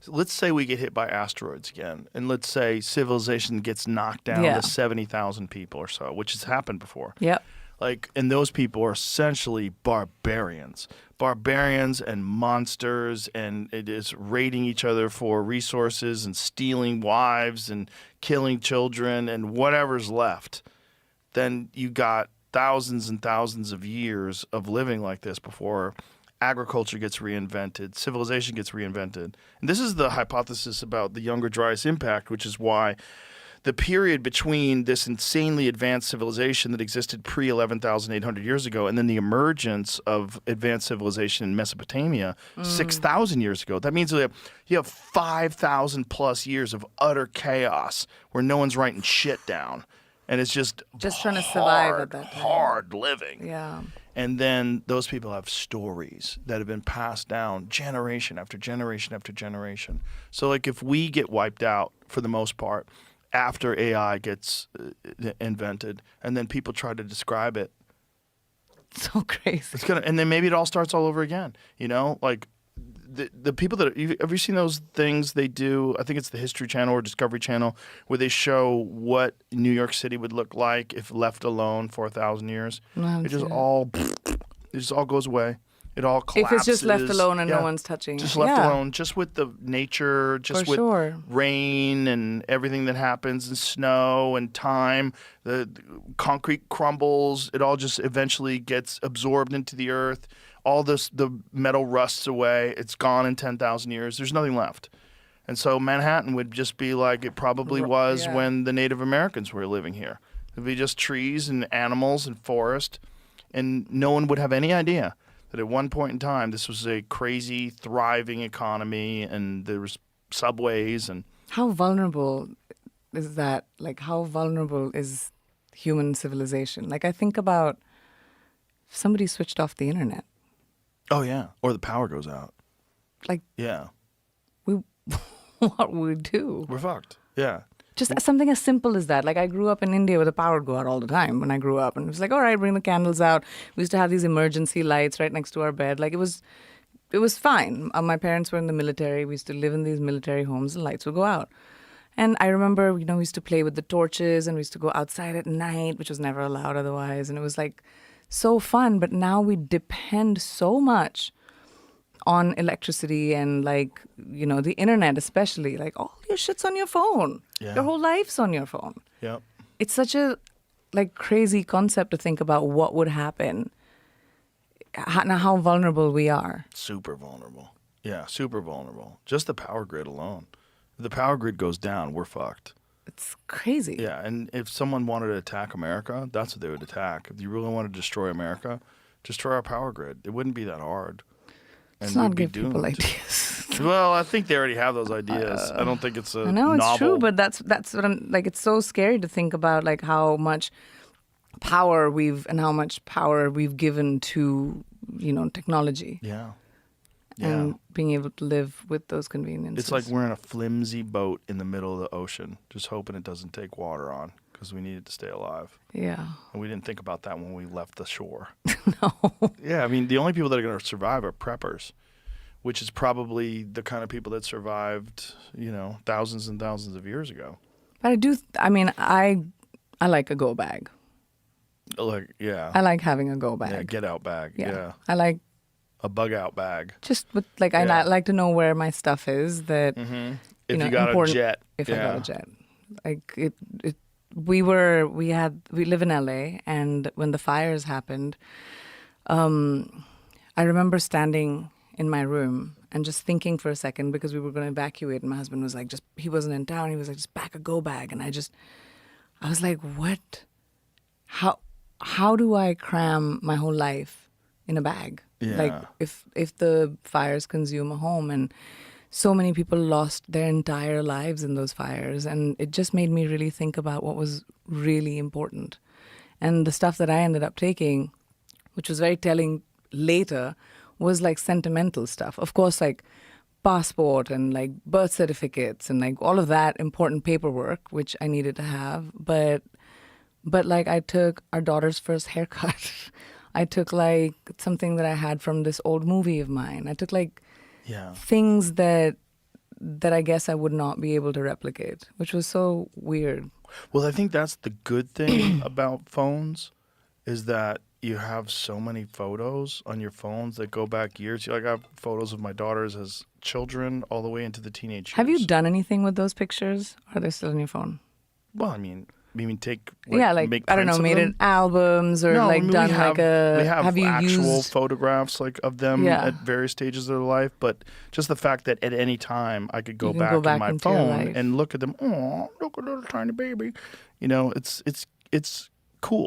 So let's say we get hit by asteroids again, and let's say civilization gets knocked down Yeah. to 70,000 people or so, which has happened before. Yep. Like, and those people are essentially barbarians and monsters, and it is raiding each other for resources and stealing wives and killing children and whatever's left. Then you got thousands and thousands of years of living like this before agriculture gets reinvented, civilization gets reinvented. And this is the hypothesis about the Younger Dryas impact, which is why the period between this insanely advanced civilization that existed pre 11,800 years ago and then the emergence of advanced civilization in Mesopotamia 6,000 years ago. That means you have 5,000 plus years of utter chaos where no one's writing shit down. And it's just Trying to survive at that time. hard living. Yeah. And then those people have stories that have been passed down generation after generation after generation. So, like, if we get wiped out for the most part after AI gets invented, and then people try to describe it, So crazy. it's gonna, and then maybe it all starts all over again. You know, like the people that have you seen those things they do? I think it's the History Channel or Discovery Channel where they show what New York City would look like if left alone for 1,000 years. No, I haven't It just seen it. it just all goes away. It all If collapses. it's just left alone and Yeah. no one's touching Just it. left Yeah. alone, just with the nature, just For with sure. rain and everything that happens, and snow and time. The concrete crumbles. It all just eventually gets absorbed into the earth. All the metal rusts away. It's gone in 10,000 years. There's nothing left. And so Manhattan would just be like it probably was Yeah. when the Native Americans were living here. It'd be just trees and animals and forest, and no one would have any idea that at one point in time this was a crazy, thriving economy, and there was subways and How vulnerable is that? Like, how vulnerable is human civilization? Like, I think about if somebody switched off the internet. oh yeah, or the power goes out. Like, Yeah, we, what would we do? we're fucked. Yeah. Just something as simple as that. Like, I grew up in India where the power would go out all the time when I grew up. And it was like, all right, bring the candles out. We used to have these emergency lights right next to our bed. Like, it was fine. My parents were in the military. We used to live in these military homes. The lights would go out. And I remember, we used to play with the torches and we used to go outside at night, which was never allowed otherwise. And it was like so fun. But now we depend so much on electricity and the internet, especially. Like, all your shit's on your phone. Yeah. Your whole life's on your phone. Yep. It's such a crazy concept to think about what would happen. How vulnerable we are. Super vulnerable. Yeah, super vulnerable. Just the power grid alone. If the power grid goes down, we're fucked. It's crazy. Yeah, and if someone wanted to attack America, that's what they would attack. If you really want to destroy America, destroy our power grid. It wouldn't be that hard. Let's And not we'd be give people doomed. ideas. Well, I think they already have those ideas. I don't think it's a I know it's novel. true, but that's what I'm like. It's so scary to think about, like how much power we've given to technology Yeah. and being able to live with those conveniences. It's like we're in a flimsy boat in the middle of the ocean, just hoping it doesn't take water on because we need it to stay alive. yeah, And we didn't think about that when we left the shore. no, Yeah, I mean, the only people that are going to survive are preppers, which is probably the kind of people that survived, thousands and thousands of years ago. but I do. I mean, I like a go bag. Like, yeah. I like having a go bag. Yeah, get out bag. Yeah. I like A bug out bag. just with I Yeah. like to know where my stuff is. That If know, you got important- a jet. if yeah. I got a jet. Like we live in LA, and when the fires happened, I remember standing in my room and just thinking for a second because we were going to evacuate, and my husband was like, he wasn't in town. He was like, just pack a go bag, and I was like, what? How do I cram my whole life in a bag? Yeah. Like if the fires consume a home, and so many people lost their entire lives in those fires, and it just made me really think about what was really important. And the stuff that I ended up taking, which was very telling later, was like sentimental stuff. Of course, like passport and like birth certificates and like all of that important paperwork, which I needed to have. But like I took our daughter's first haircut. I took like something that I had from this old movie of mine. I took like Yeah. things that that I guess I would not be able to replicate, which was so weird. Well, I think that's the good thing about phones is that you have so many photos on your phones that go back years. Like I have photos of my daughters as children all the way into the teenage years. Have you done anything with those pictures? Or are they still on your phone? Well, I mean take I make don't know, prints of made them? it albums or No, I like mean, done we have, like a. we have you actual used? photographs like of them Yeah. at various stages of their life, but just the fact that at any time I could go You can back, go back in my into your phone life. and look at them. Oh, look at little tiny baby. You know, it's cool.